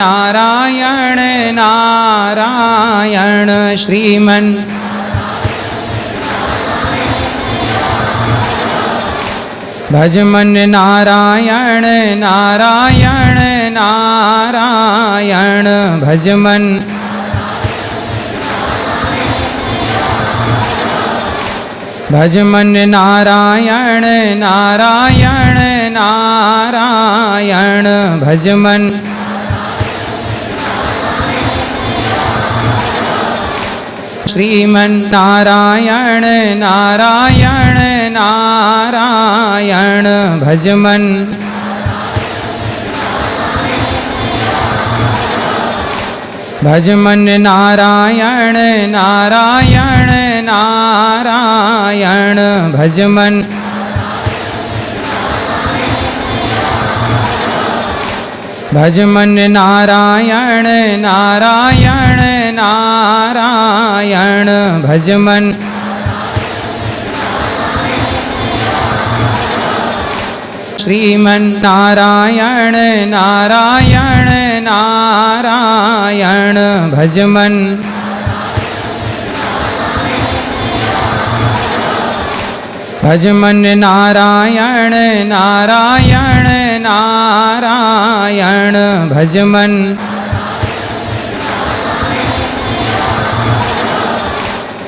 नारायण नारायण श्रीमन भजमन नारायण नारायण नारायण भजमन भजमन नारायण नारायण नारायण भजमन श्रीमन नारायण नारायण नारायण भजमन भजमन नारायण नारायण नारायण भजमन भजमन नारायण नारायण नारायण भजमन श्रीमन नारायण नारायण नारायण भजमन भजमन नारायण नारायण नारायण भजमन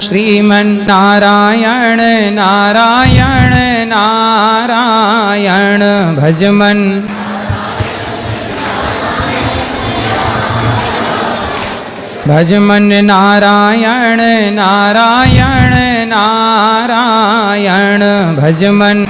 श्रीमन नारायण नारायण नारायण भजमन भजमन नारायण नारायण नारायण भजमन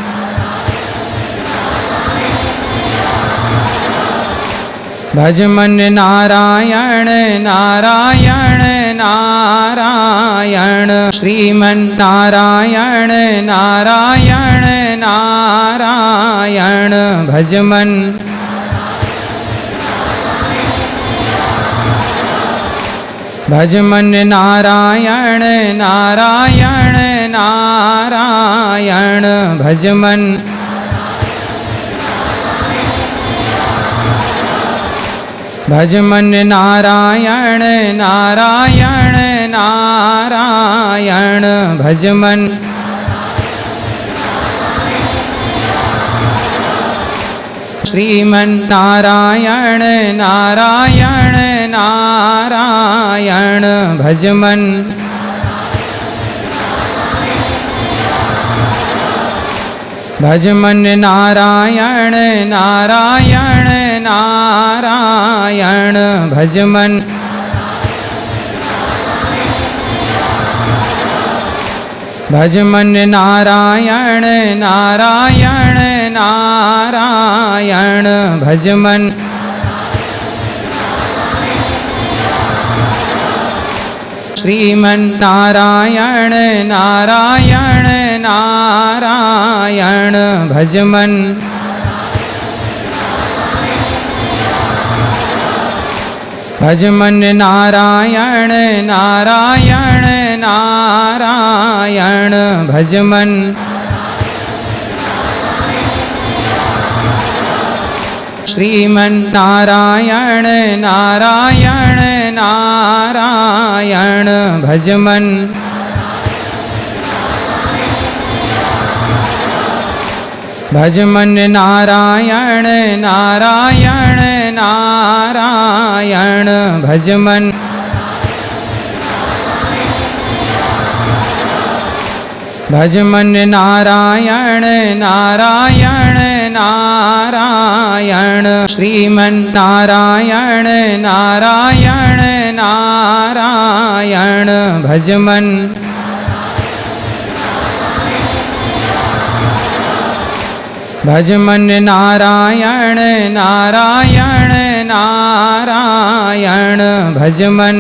भजमन नारायण नारायण नारायण श्रीमन नारायण नारायण नारायण भजमन भजमन नारायण नारायण नारायण भजमन भजमन नारायण नारायण नारायण भजमन श्रीमन नारायण नारायण नारायण भजमन भजमन नारायण नारायण नारायण भजमन भजमन नारायण नारायण नारायण भजमन श्रीमन नारायण नारायण नारायण भजमन भजमन नारायण नारायण नारायण भजमन श्रीमन नारायण नारायण नारायण भजमन भजमन नारायण नारायण नारायण भजमन भजमन नारायण नारायण नारायण श्रीमन नारायण नारायण नारायण भजमन भजमन नारायण नारायण नारायण भजमन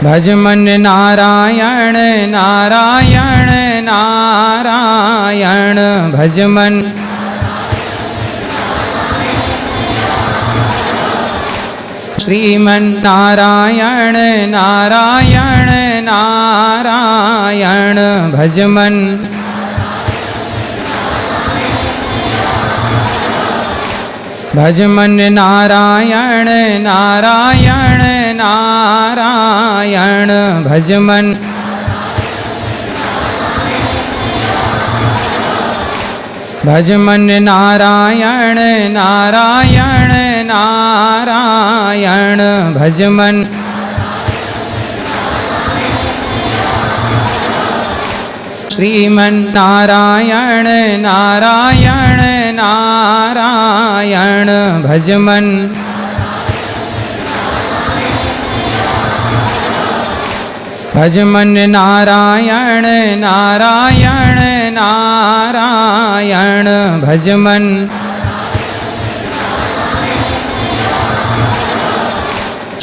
भजमन नारायण नारायण नारायण भजमन श्रीमन नारायण नारायण नारायण भजमन भज मन नारायण नारायण नारायण भज मन भज मन नारायण नारायण नारायण भज मन श्रीमन नारायण नारायण नारायण भज मन भज मन नारायण नारायण नारायण भज मन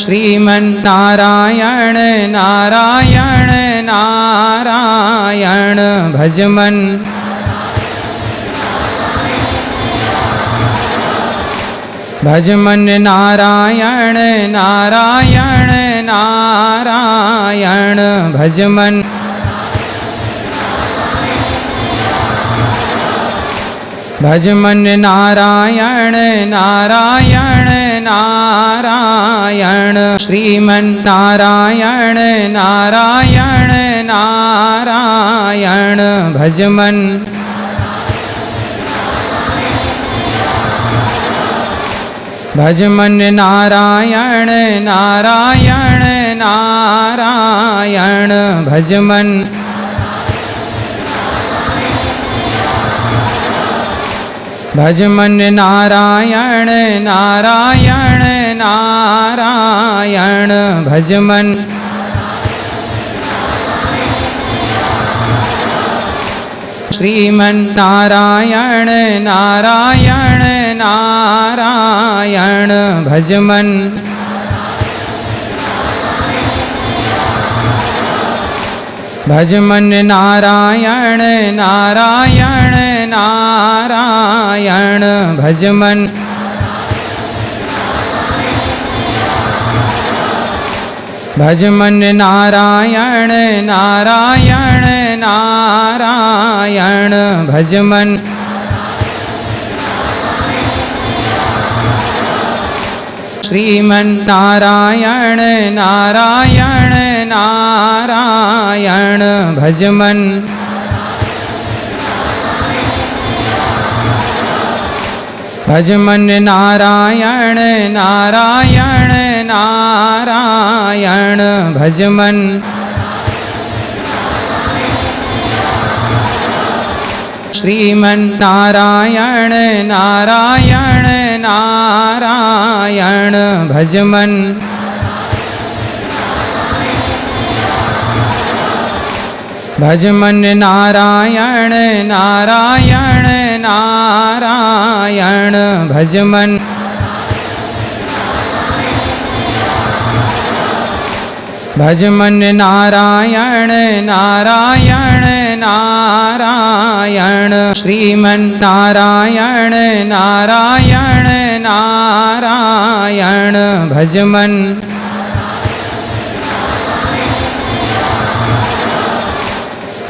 श्रीमन नारायण नारायण नारायण भज मन भज मन नारायण नारायण नारायण भज मन भज मन नारायण नारायण नारायण श्रीमन नारायण नारायण नारायण भज मन भज मन नारायण नारायण नारायण भज मन भज मन नारायण नारायण नारायण भज मन श्रीमन नारायण नारायण नारायण भज मन भज मन नारायण नारायण नारायण भज मन भज मन नारायण नारायण नारायण भज मन श्रीमन नारायण नारायण नारायण भज मन भज मन नारायण नारायण नारायण भज मन श्रीमन नारायण नारायण नारायण भज मन भज मन नारायण नारायण नारायण भज मन भज मन नारायण नारायण नारायण श्रीमन नारायण नारायण नारायण भज मन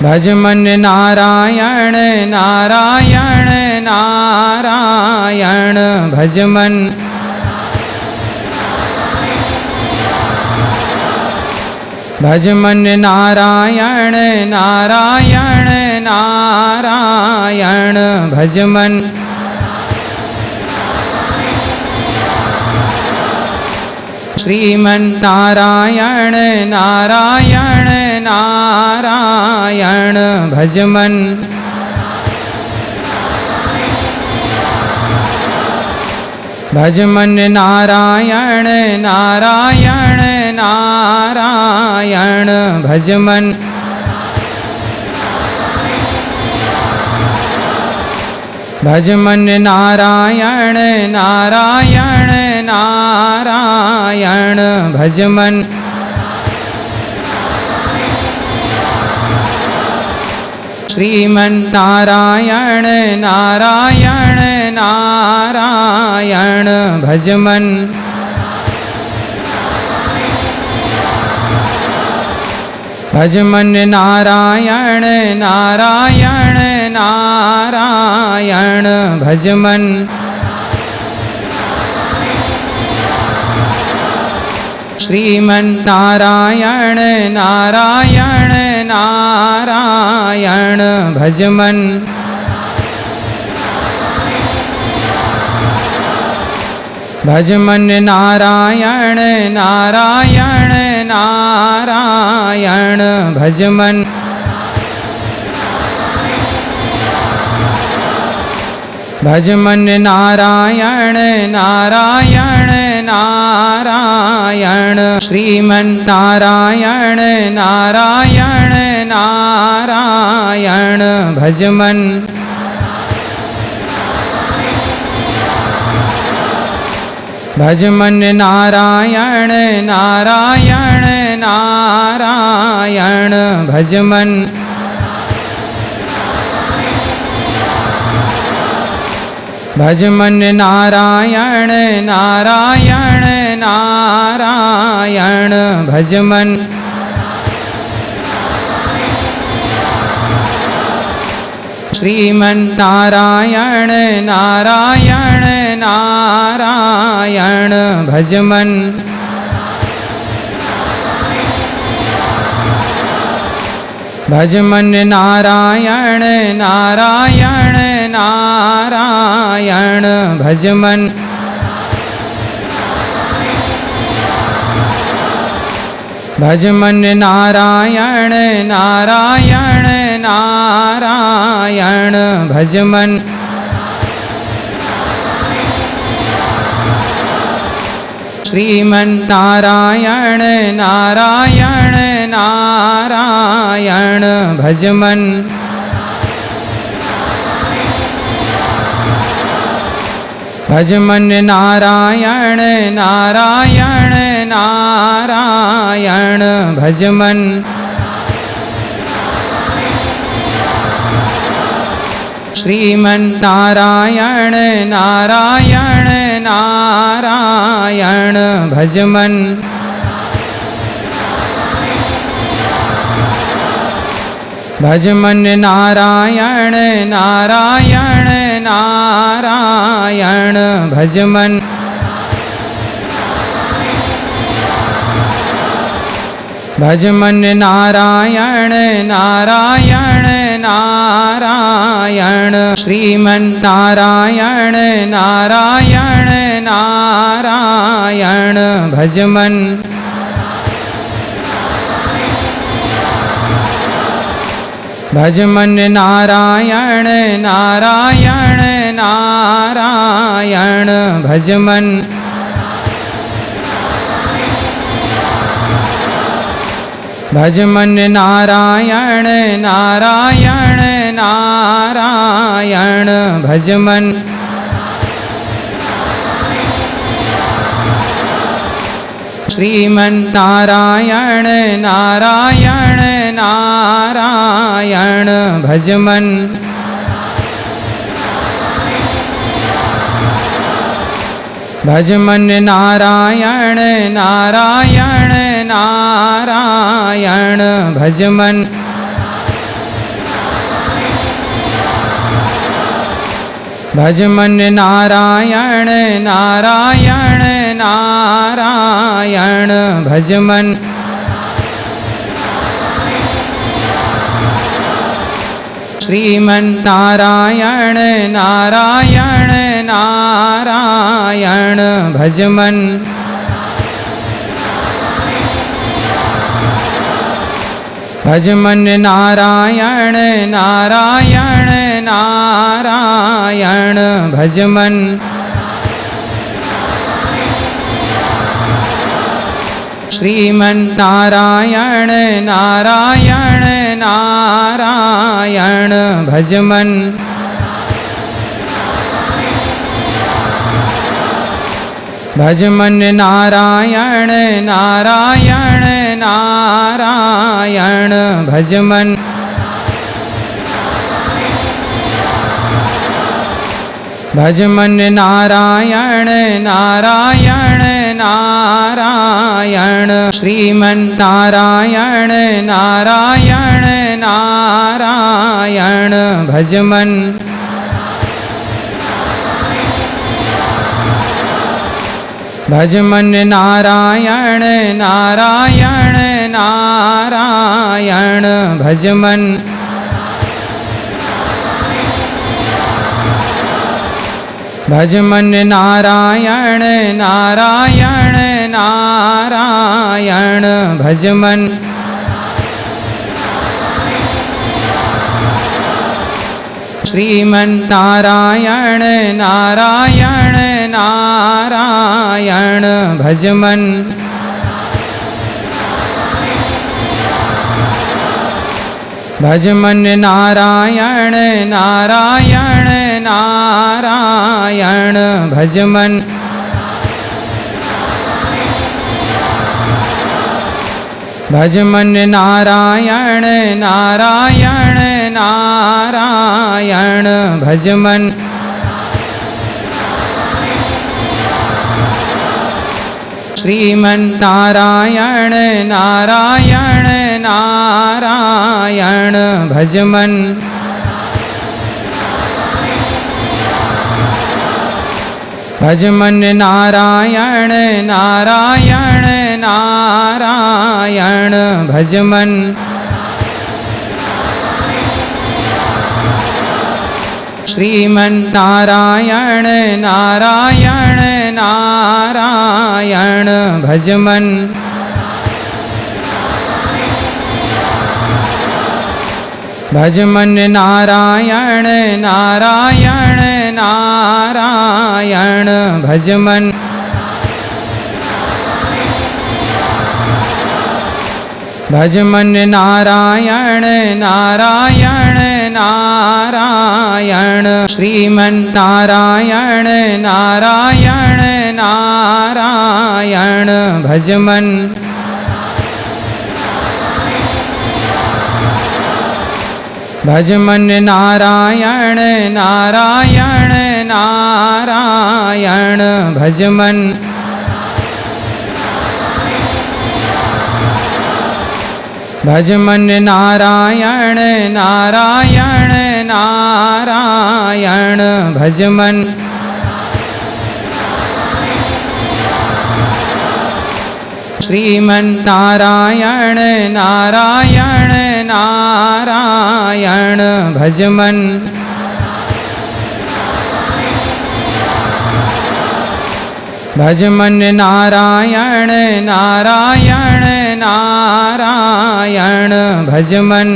भज मन नारायण नारायण नारायण भज मन भज मन नारायण नारायण नारायण भज मन श्रीमन नारायण नारायण नारायण भज मन भज मन नारायण नारायण नारायण भज मन भज मन नारायण नारायण नारायण भज मन श्रीमन नारायण नारायण नारायण भज मन भज मन नारायण नारायण नारायण भज मन श्रीमन्नारायण नारायण नारायण भजमन भजमन नारायण नारायण नारायण भजमन भजमन नारायण नारायण नारायण श्रीमन्नारायण नारायण नारायण भजमन भजमन नारायण नारायण नारायण भजमन भजमन नारायण नारायण नारायण भजमन श्रीमन्नारायण नारायण नारायण भजमन भजमन नारायण नारायण नारायण भजमन भजमन नारायण नारायण नारायण भजमन श्रीमन्नारायण नारायण नारायण भजमन भजमन नारायण नारायण नारायण भजमन श्रीमन्नारायण नारायण नारायण भजमन भजमन नारायण नारायण नारायण भजमन भजमन नारायण नारायण नारायण श्रीमन्नारायण नारायण नारायण भजमन भजमन नारायण नारायण नारायण भजमन भजमन नारायण नारायण नारायण भजमन श्रीमन्नारायण नारायण नारायण भजमन भजमन नारायण नारायण नारायण भजमन भजमन नारायण नारायण नारायण भजमन श्रीमन्नारायण नारायण नारायण भजमन भजमन नारायण नारायण नारायण भजमन श्रीमन्नारायण नारायण नारायण भजमन भजमन नारायण नारायण नारायण भजमन भजमन नारायण नारायण नारायण श्रीमन्नारायण नारायण नारायण भजमन भज मन नारायण नारायण नारायण भज मन भज मन नारायण नारायण नारायण भज मन श्रीमन नारायण नारायण नारायण भज मन भज मन नारायण नारायण नारायण भज मन भज मन नारायण नारायण नारायण भज मन श्रीमन नारायण नारायण नारायण भज मन भज मन नारायण नारायण नारायण भज मन श्रीमन नारायण नारायण नारायण भज मन भज मन नारायण नारायण नारायण भज मन भज मन नारायण नारायण नारायण श्रीमन नारायण नारायण नारायण भज मन भज मन नारायण नारायण नारायण भज मन भज मन नारायण नारायण नारायण भज मन श्रीमन नारायण नारायण नारायण भज मन भज मन नारायण नारायण नारायण भज मन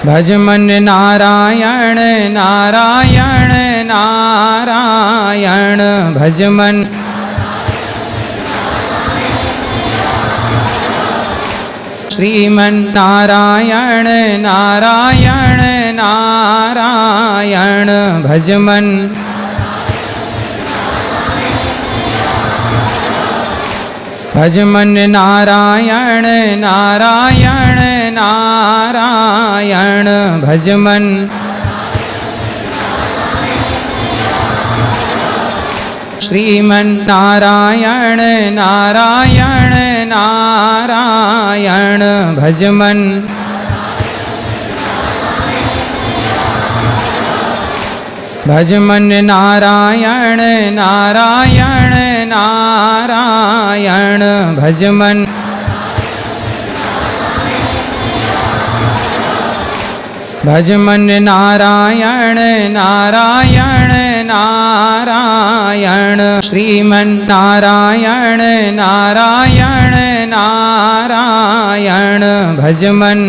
भज मन नारायण नारायण नारायण भज मन श्रीमन नारायण नारायण नारायण भज मन भज मन नारायण नारायण नारायण भज मन श्रीमन नारायण नारायण नारायण भज मन भज मन नारायण नारायण नारायण भज मन भज मन नारायण नारायण नारायण श्रीमन नारायण नारायण नारायण भज मन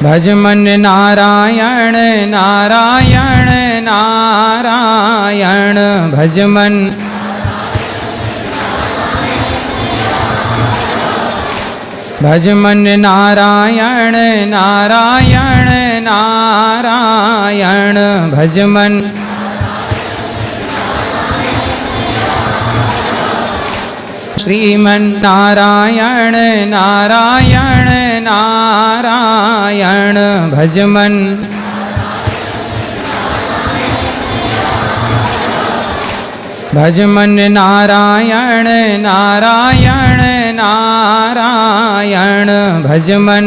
भज मन नारायण नारायण नारायण भज मन भज मन नारायण नारायण नारायण भज मन श्रीमन नारायण नारायण नारायण भज मन भज मन नारायण नारायण नारायण भज मन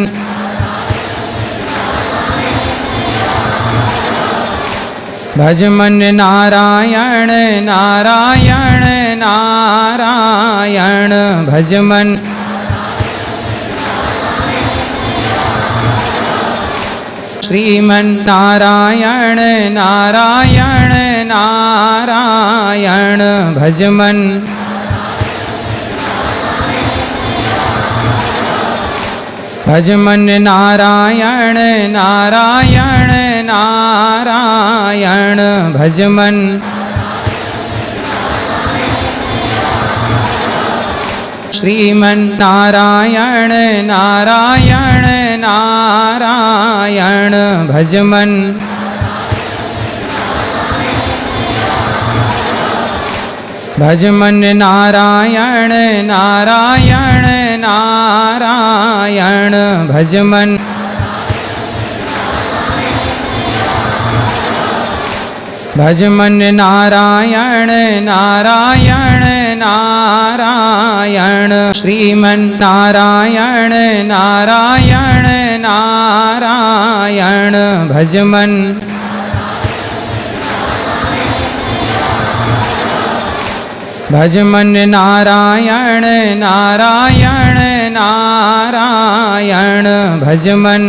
भज मन नारायण नारायण नारायण भज मन श्रीमन नारायण नारायण नारायण भज मन भज मन नारायण नारायण नारायण भज मन श्रीमन नारायण नारायण नारायण भज मन भज मन नारायण नारायण नारायण भज मन भज मन नारायण नारायण नारायण श्रीमन नारायण नारायण नारायण भज मन भज मन नारायण नारायण नारायण भज मन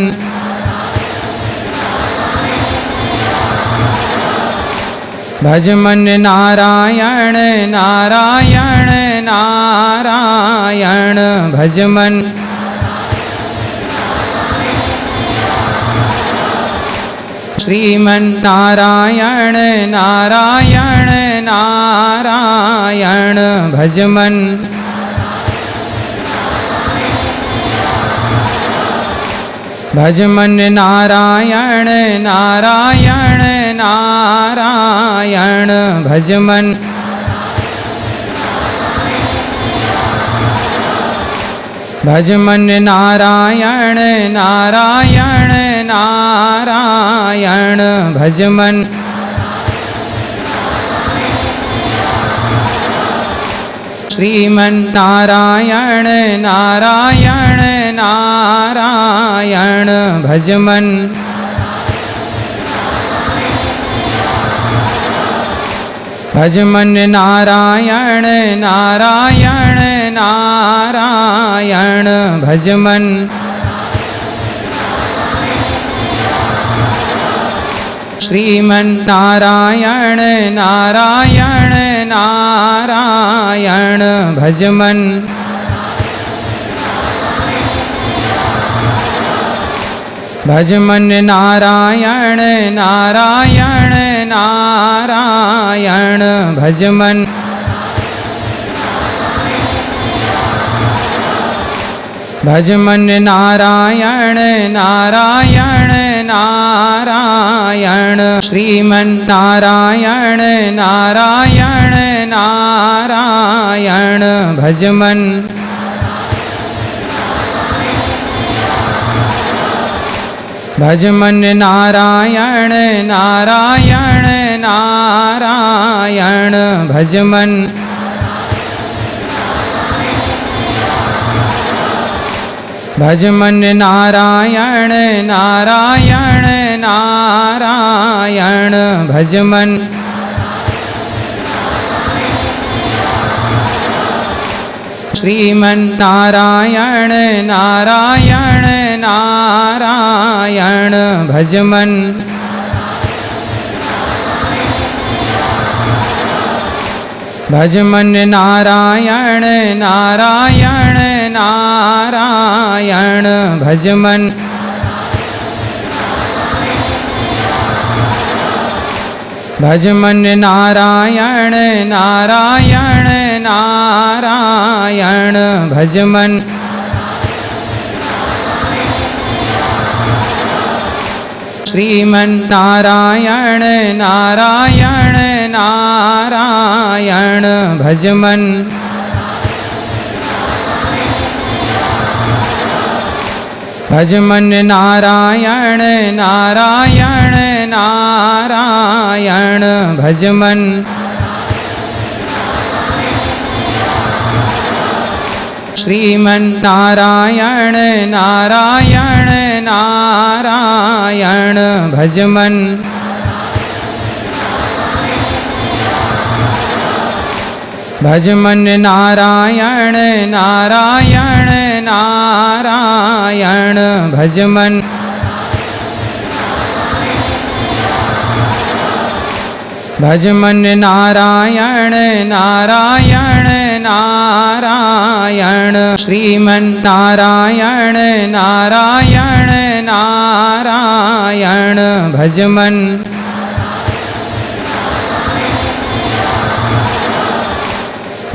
भज मन नारायण नारायण नारायण भज मन श्रीमन नारायण नारायण नारायण भज मन भज मन नारायण नारायण नारायण भज मन भज मन नारायण नारायण नारायण भज मन श्रीमन नारायण नारायण नारायण भज मन भज मन नारायण नारायण नारायण भज मन श्रीमन नारायण नारायण नारायण भज मन भज मन नारायण नारायण नारायण भज मन भज मन नारायण नारायण नारायण श्रीमन नारायण नारायण नारायण भज मन भज मन नारायण नारायण नारायण भज मन भज मन नारायण नारायण नारायण भज मन श्रीमन नारायण नारायण नारायण भज मन भज मन नारायण नारायण नारायण भज मन भज मन नारायण नारायण नारायण भज मन श्रीमन नारायण नारायण नारायण भज मन भज मन नारायण नारायण नारायण भज मन श्रीमन नारायण नारायण नारायण भज मन भज मन नारायण नारायण नारायण भज मन भज मन नारायण नारायण नारायण श्रीमन नारायण नारायण नारायण भज मन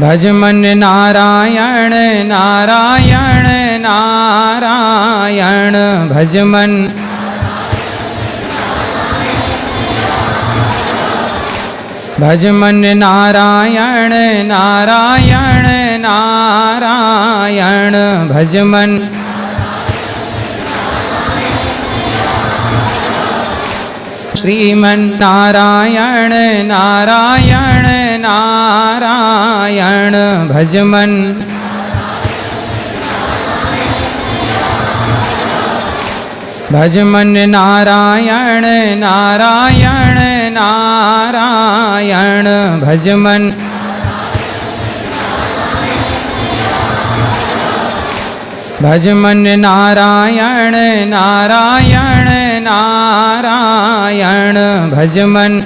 भज मन नारायण नारायण नारायण भज मन भज मन नारायण नारायण नारायण भज मन श्रीमन नारायण नारायण नारायण भज मन भज मन नारायण नारायण नारायण भज मन भज मन नारायण नारायण नारायण भज मन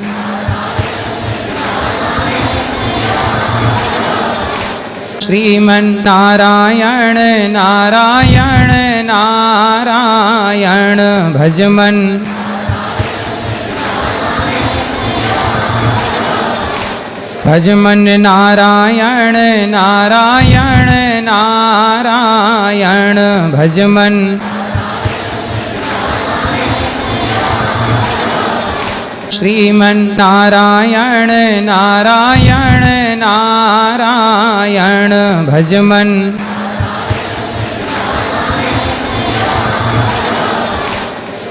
श्रीमन नारायण नारायण नारायण भज मन भज मन नारायण नारायण नारायण भज मन श्रीमन नारायण नारायण नारायण भज मन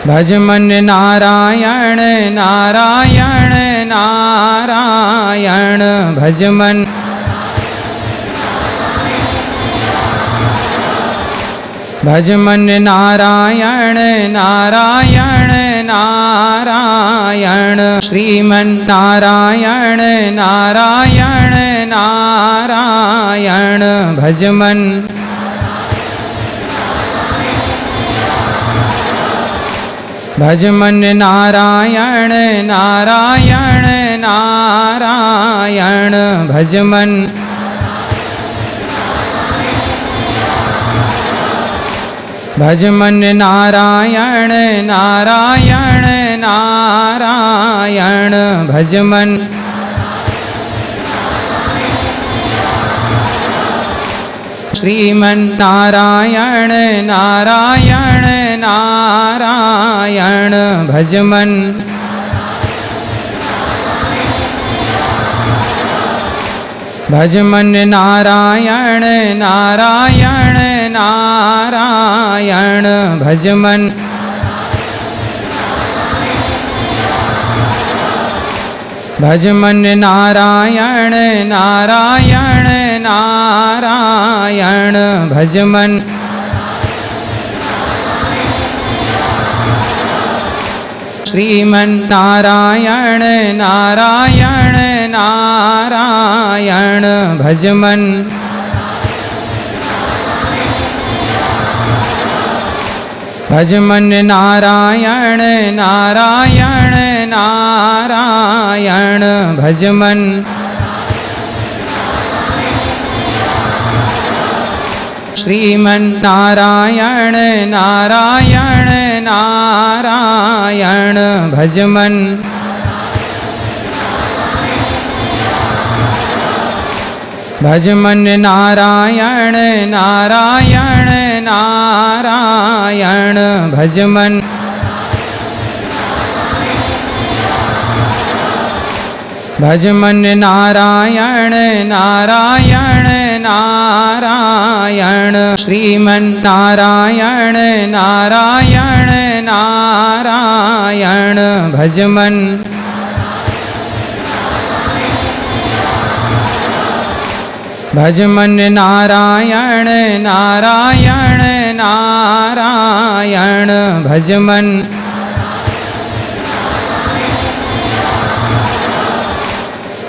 भज मन नारायण नारायण नारायण भज मन भज मन नारायण नारायण नारायण श्रीमन नारायण नारायण नारायण भज मन भज मन नारायण नारायण नारायण भज मन भज मन नारायण नारायण नारायण भज मन श्रीमन नारायण नारायण नारायण भज मन भज मन नारायण नारायण नारायण भज मन भज मन नारायण नारायण नारायण भज मन श्रीमन नारायण नारायण नारायण भज मन भज मन नारायण नारायण नारायण भज मन श्रीमन नारायण नारायण नारायण भज मन भज मन नारायण नारायण नारायण भज मन भज मन नारायण नारायण नारायण श्रीमन नारायण नारायण नारायण भज मन भज मन नारायण नारायण नारायण भज मन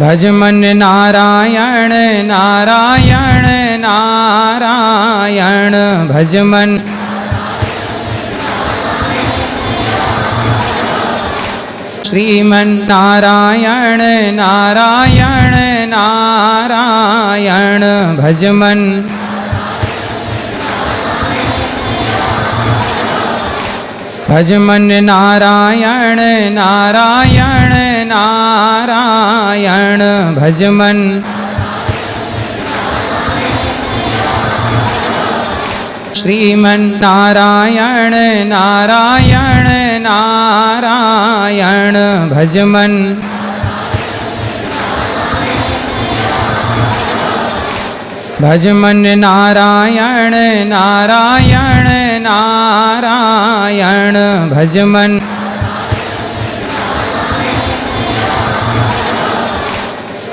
भज मन नारायण नारायण नारायण भज मन श्रीमन्नारायण नारायण नारायण भजमन भजमन नारायण नारायण नारायण भजमन श्रीमन्नारायण नारायण नारायण भजमन भजमन नारायण नारायण नारायण भजमन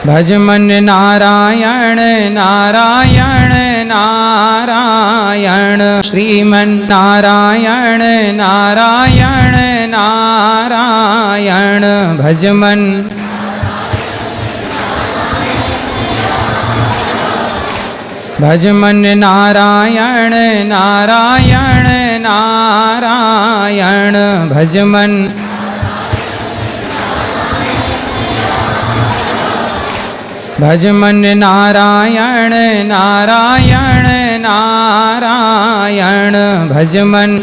भजमन नारायण नारायण नारायण श्रीमन्नारायण नारायण नारायण भजमन भजमन नारायण नारायण नारायण भजमन भजमन नारायण नारायण नारायण भजमन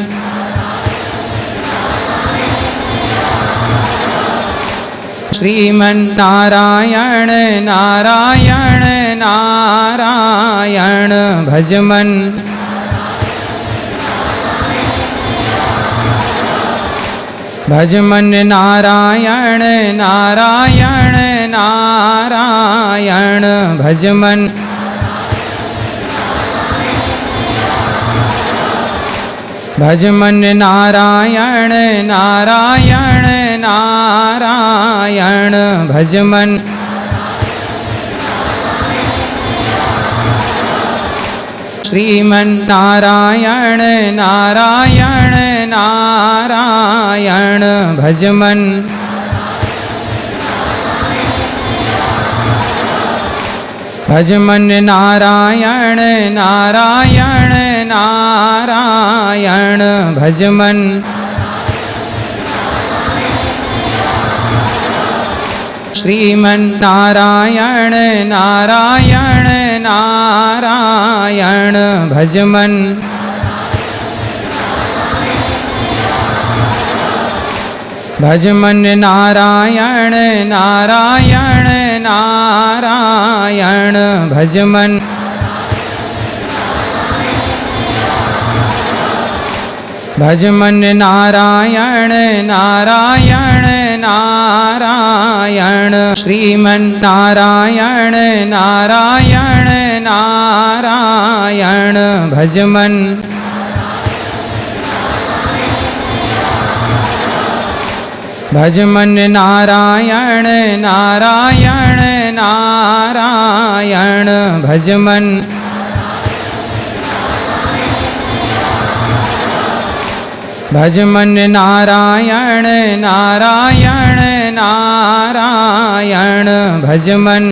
श्रीमन्नारायण नारायण नारायण भजमन भजमन नारायण नारायण नारायण भजमन भजमन नारायण नारायण नारायण भजमन श्रीमन्नारायण नारायण नारायण भजमन भजमन नारायण नारायण नारायण भजमन श्रीमन्नारायण नारायण नारायण भजमन भजमन नारायण नारायण नारायण भजमन भजमन नारायण नारायण नारायण श्रीमन्नारायण नारायण नारायण भजमन भजमन नारायण नारायण नारायण भजमन भजमन नारायण नारायण नारायण भजमन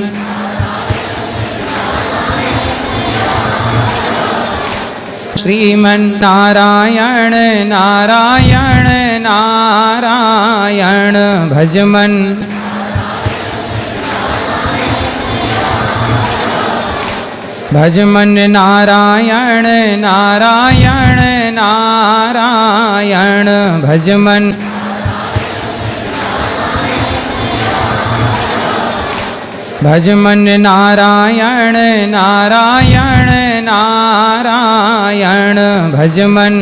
श्रीमन्नारायण नारायण नारायण भजमन भजमन नारायण नारायण नारायण भजमन भजमन नारायण नारायण नारायण भजमन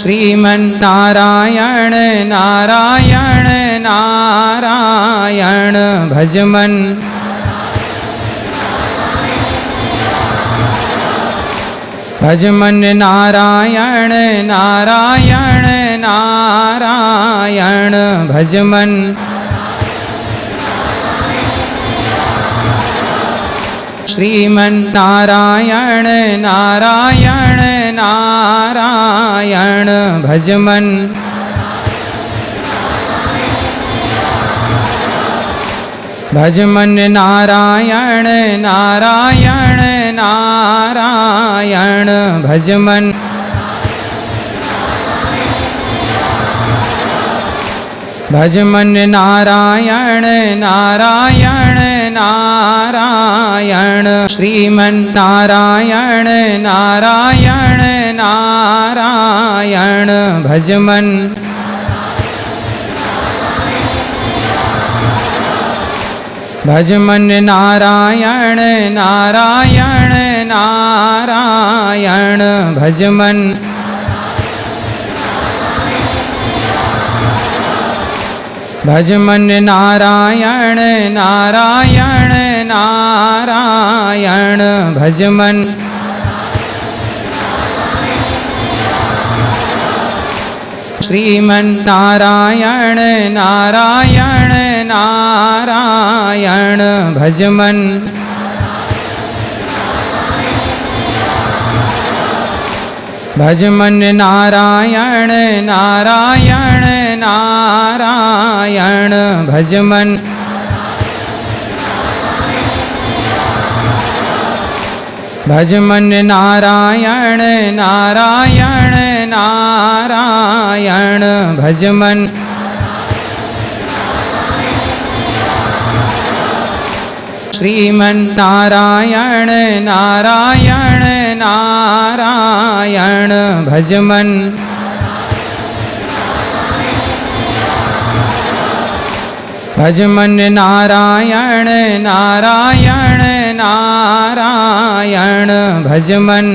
श्रीमन्नारायण नारायण नारायण भजमन भजमन नारायण नारायण नारायण भजमन श्रीमन्नारायण नारायण नारायण भजमन भजमन नारायण नारायण नारायण भजमन भज मन नारायण नारायण नारायण श्रीमन नारायण नारायण नारायण भज मन भज मन नारायण नारायण नारायण भज मन भज मन नारायण नारायण नारायण भज मन श्रीमन नारायण नारायण नारायण भज मन भज मन नारायण नारायण नारायण भज मन भज मन नारायण नारायण नारायण भज मन श्रीमन नारायण नारायण नारायण भज मन भज मन नारायण नारायण नारायण भज मन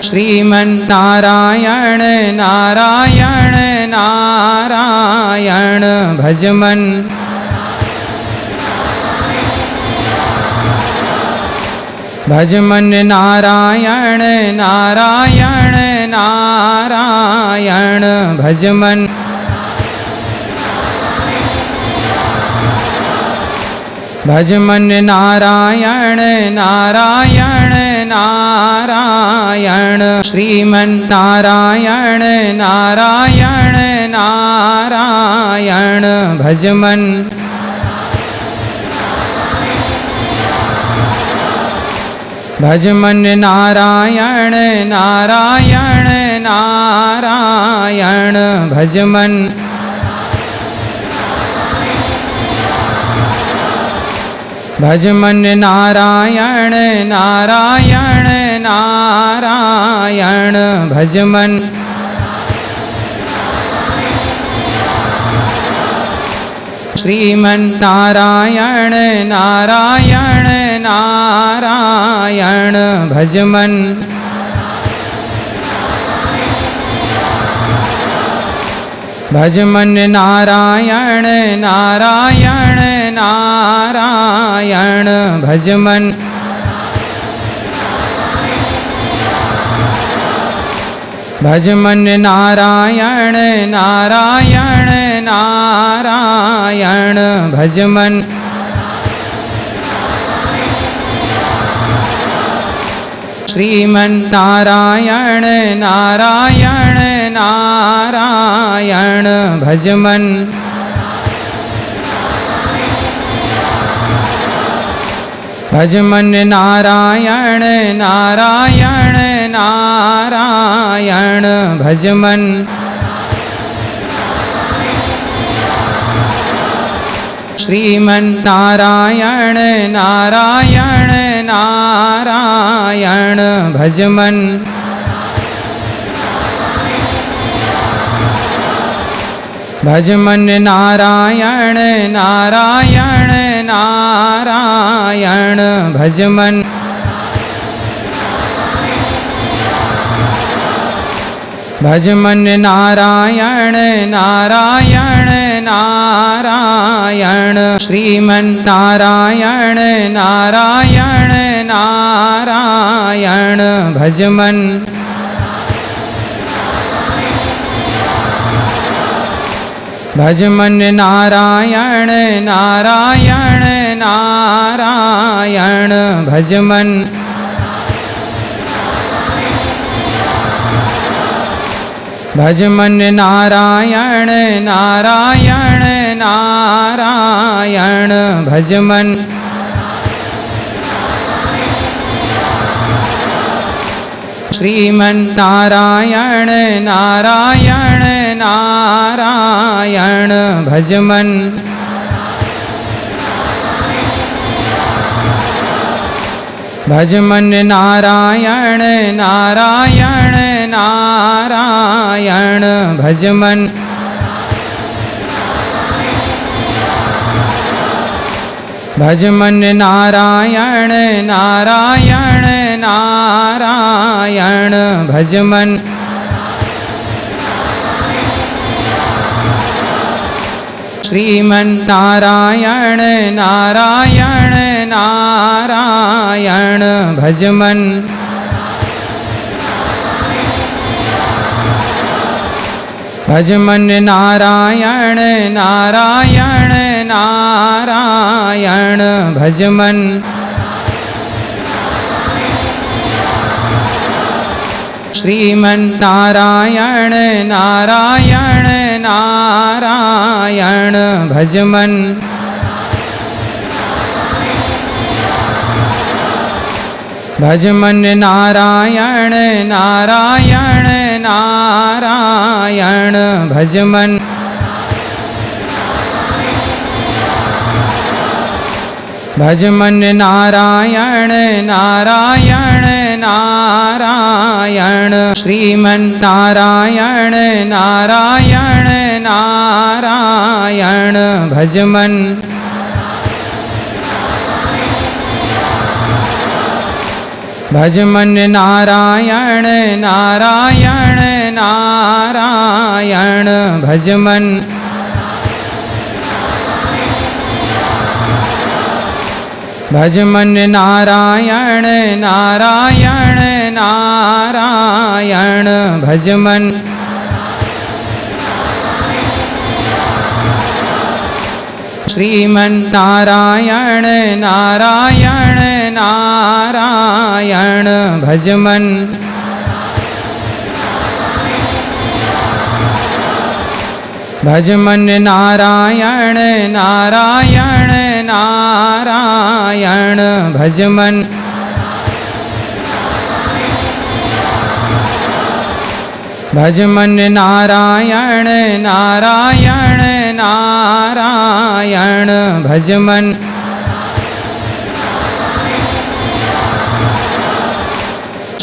श्रीमन नारायण नारायण नारायण भज मन भज मन नारायण नारायण नारायण भज मन भज मन नारायण नारायण नारायण श्रीमन नारायण नारायण नारायण भज मन भज मन नारायण नारायण नारायण भज मन भज मन नारायण नारायण नारायण भज मन श्रीमन नारायण नारायण नारायण भज मन भज मन नारायण नारायण नारायण भज मन भज मन नारायण नारायण नारायण भज मन श्रीमन नारायण नारायण नारायण भज मन भज मन नारायण नारायण नारायण भज मन श्रीमन नारायण नारायण नारायण भज मन भज मन नारायण नारायण नारायण भज मन भज मन नारायण नारायण नारायण श्रीमन नारायण नारायण नारायण भज मन भज मन नारायण नारायण नारायण भज मन भज मन नारायण नारायण नारायण भज मन श्रीमन्नारायण नारायण नारायण भजमन भजमन नारायण नारायण नारायण भजमन भजमन नारायण नारायण नारायण भजमन श्रीमन्नारायण नारायण नारायण भजमन भजमन नारायण नारायण नारायण भजमन श्रीमन्नारायण नारायण नारायण भजमन भजमन नारायण नारायण नारायण भजमन भजमन नारायण नारायण नारायण श्रीमन्नारायण नारायण नारायण भजमन भजमन नारायण नारायण नारायण भजमन भजमन नारायण नारायण नारायण भजमन श्रीमन्नारायण नारायण नारायण भजमन भजमन नारायण नारायण नारायण भजमन भजमन नारायण नारायण नारायण भजमन श्रीमन्नारायण नारायण नारायण भजमन भजमन नारायण नारायण नारायण भजमन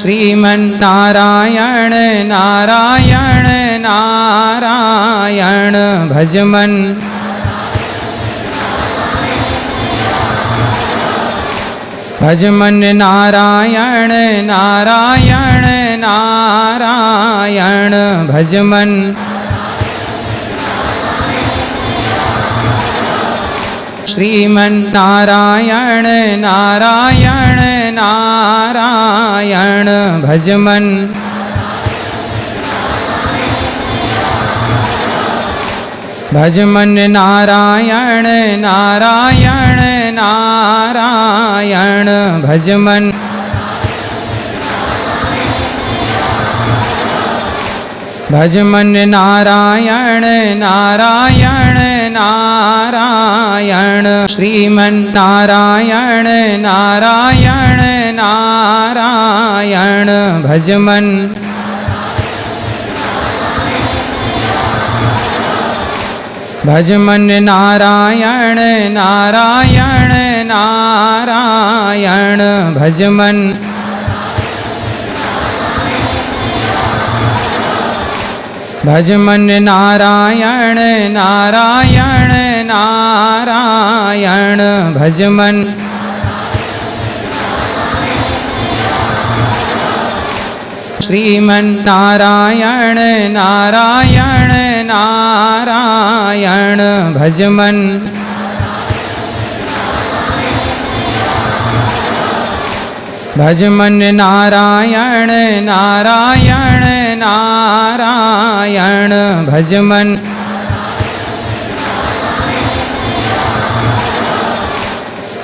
श्रीमन्नारायण नारायण नारायण भजमन भजमन नारायण नारायण नारायण भजमन भजमन नारायण नारायण नारायण श्रीमन्नारायण नारायण नारायण भजमन भजमन नारायण नारायण नारायण भजमन भजमन नारायण नारायण नारायण भजमन श्रीमन्नारायण नारायण नारायण भजमन भजमन नारायण नारायण नारायण श्रीमन्नारायण नारायण नारायण भजमन श्रीमन्नारायण नारायण नारायण भजमन भजमन नारायण नारायण नारायण भजमन श्रीमन्नारायण नारायण नारायण भजमन भजमन नारायण नारायण नारायण भजमन भजमन नारायण नारायण नारायण भजमन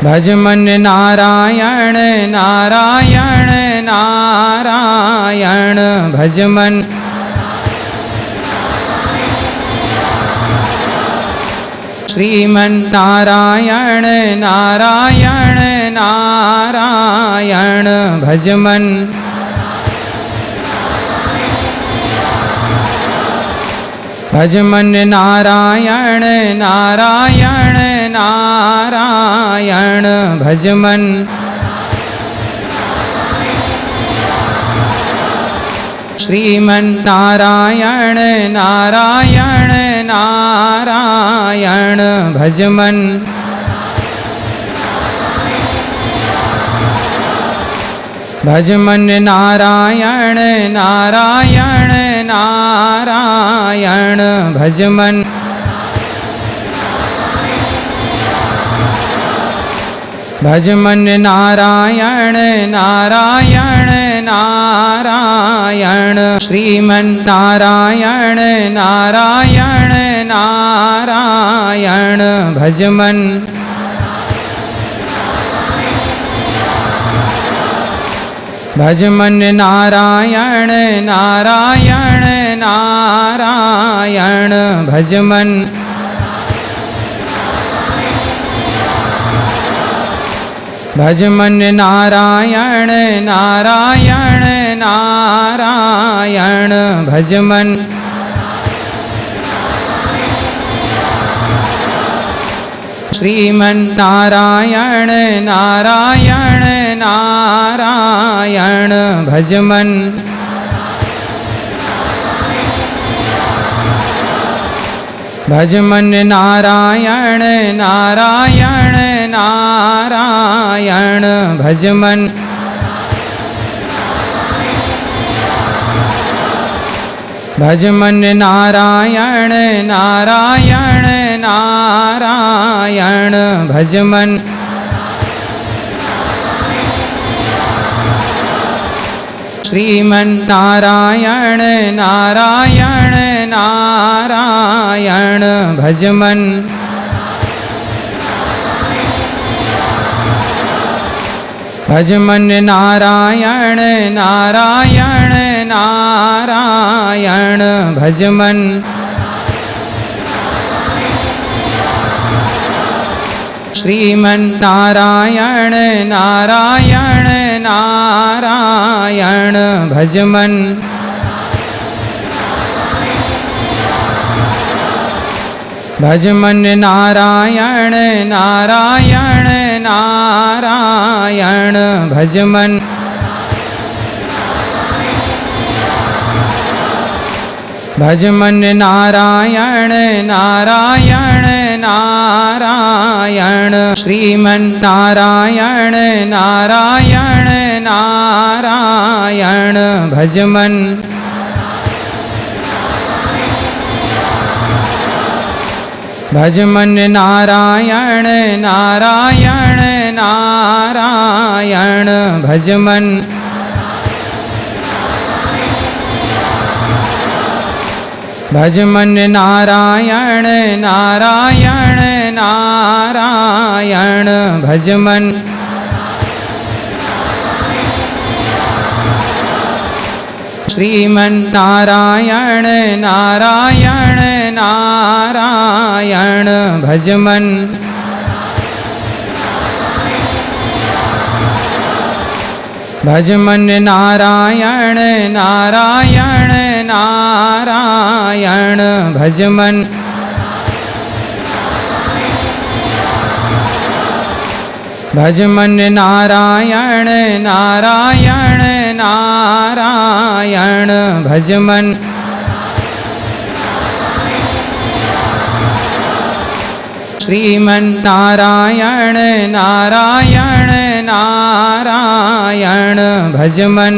भजमन नारायण नारायण नारायण भजमन श्रीमन्नारायण नारायण नारायण भजमन भज मन नारायण नारायण नारायण भज मन श्रीमन नारायण नारायण नारायण भज मन भज मन नारायण नारायण नारायण भज मन भज मन नारायण नारायण नारायण श्रीमन नारायण नारायण नारायण भज मन भज मन नारायण नारायण नारायण भज मन भज मन नारायण नारायण नारायण भज मन श्रीमन नारायण नारायण नारायण भज मन भज मन नारायण नारायण नारायण भज मन भज मन नारायण नारायण नारायण भज मन श्रीमन नारायण नारायण नारायण भज मन भज मन नारायण नारायण नारायण भज मन श्रीमन नारायण नारायण नारायण भज मन भज मन नारायण नारायण नारायण भज मन भज मन नारायण नारायण नारायण श्रीमन नारायण नारायण नारायण भज मन भज मन नारायण नारायण नारायण भज मन भज मन नारायण नारायण नारायण भज मन श्रीमन नारायण नारायण नारायण भज मन भज मन नारायण नारायण नारायण भज मन भज मन नारायण नारायण नारायण भज मन श्रीमन नारायण नारायण नारायण भज मन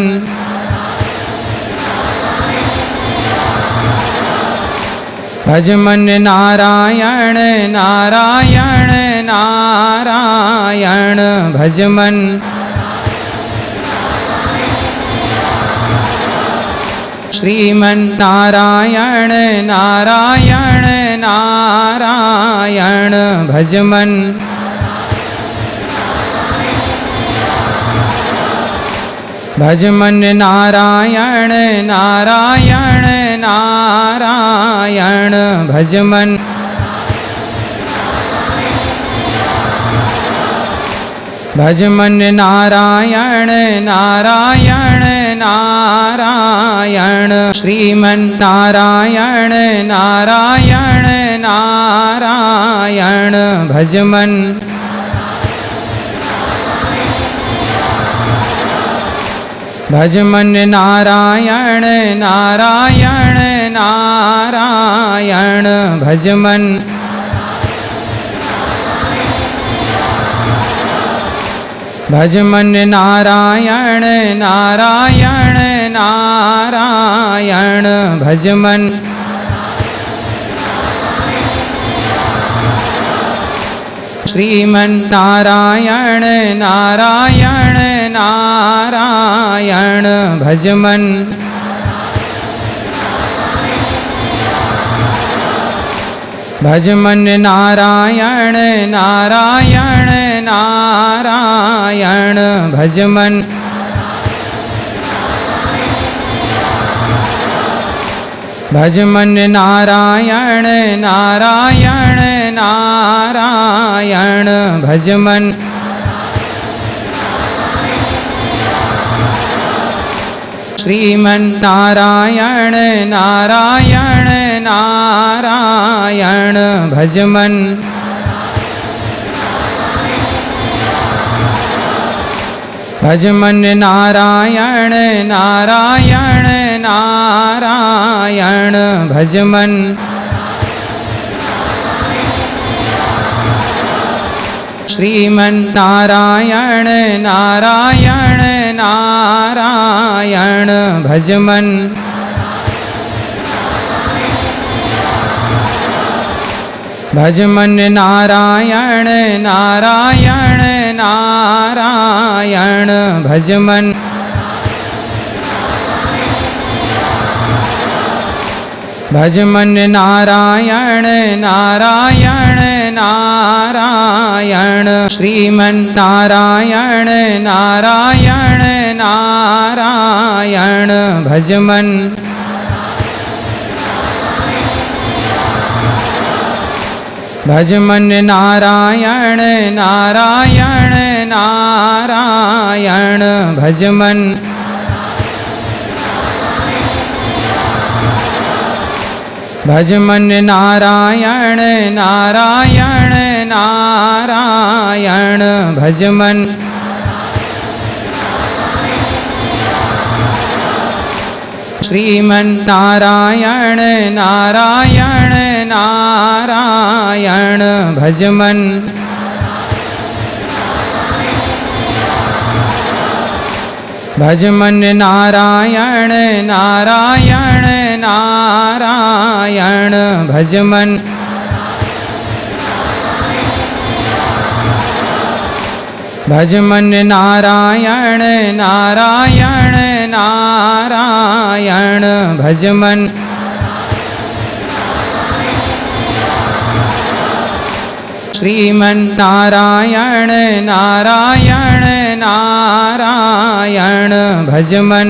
भज मन नारायण नारायण नारायण भज मन श्रीमन नारायण नारायण नारायण भज मन भज मन नारायण नारायण नारायण भज मन भज मन नारायण नारायण नारायण श्रीमन्नारायण नारायण नारायण भजमन भजमन नारायण नारायण नारायण भजमन भजमन नारायण नारायण नारायण भजमन श्रीमन्नारायण नारायण नारायण भजमन भजमन नारायण नारायण नारायण भजमन भजमन नारायण नारायण नारायण भजमन श्रीमन्नारायण नारायण नारायण भजमन भजमन नारायण नारायण नारायण भजमन श्रीमन्नारायण नारायण नारायण भजमन भजमन नारायण नारायण नारायण भजमन भजमन नारायण नारायण नारायण श्रीमन्नारायण नारायण नारायण भजमन भजमन नारायण नारायण नारायण भजमन भजमन नारायण नारायण नारायण भजमन श्रीमन्नारायण नारायण नारायण भजमन भजमन नारायण नारायण नारायण भजमन भजमन नारायण नारायण नारायण भजमन श्रीमन्नारायण नारायण नारायण भजमन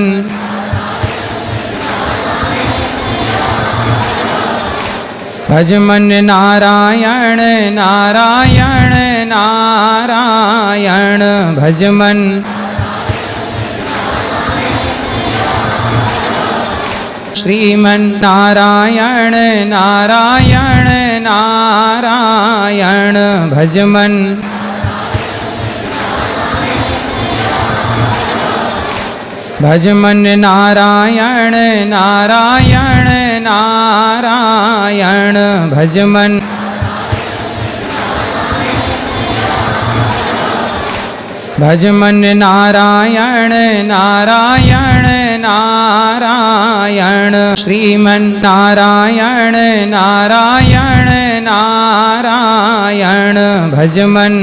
भजमन नारायण नारायण नारायण भजमन श्रीमन्नारायण नारायण नारायण भजमन भजमन नारायण नारायण नारायण भजमन भजमन नारायण नारायण नारायण श्रीमन्नारायण नारायण नारायण भजमन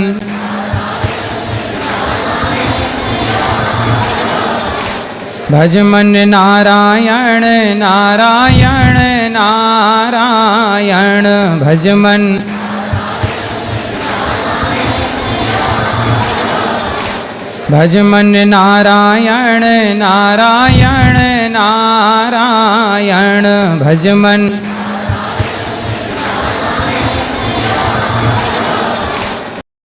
भजमन नारायण नारायण नारायण भजमन भजमन नारायण नारायण नारायण भजमन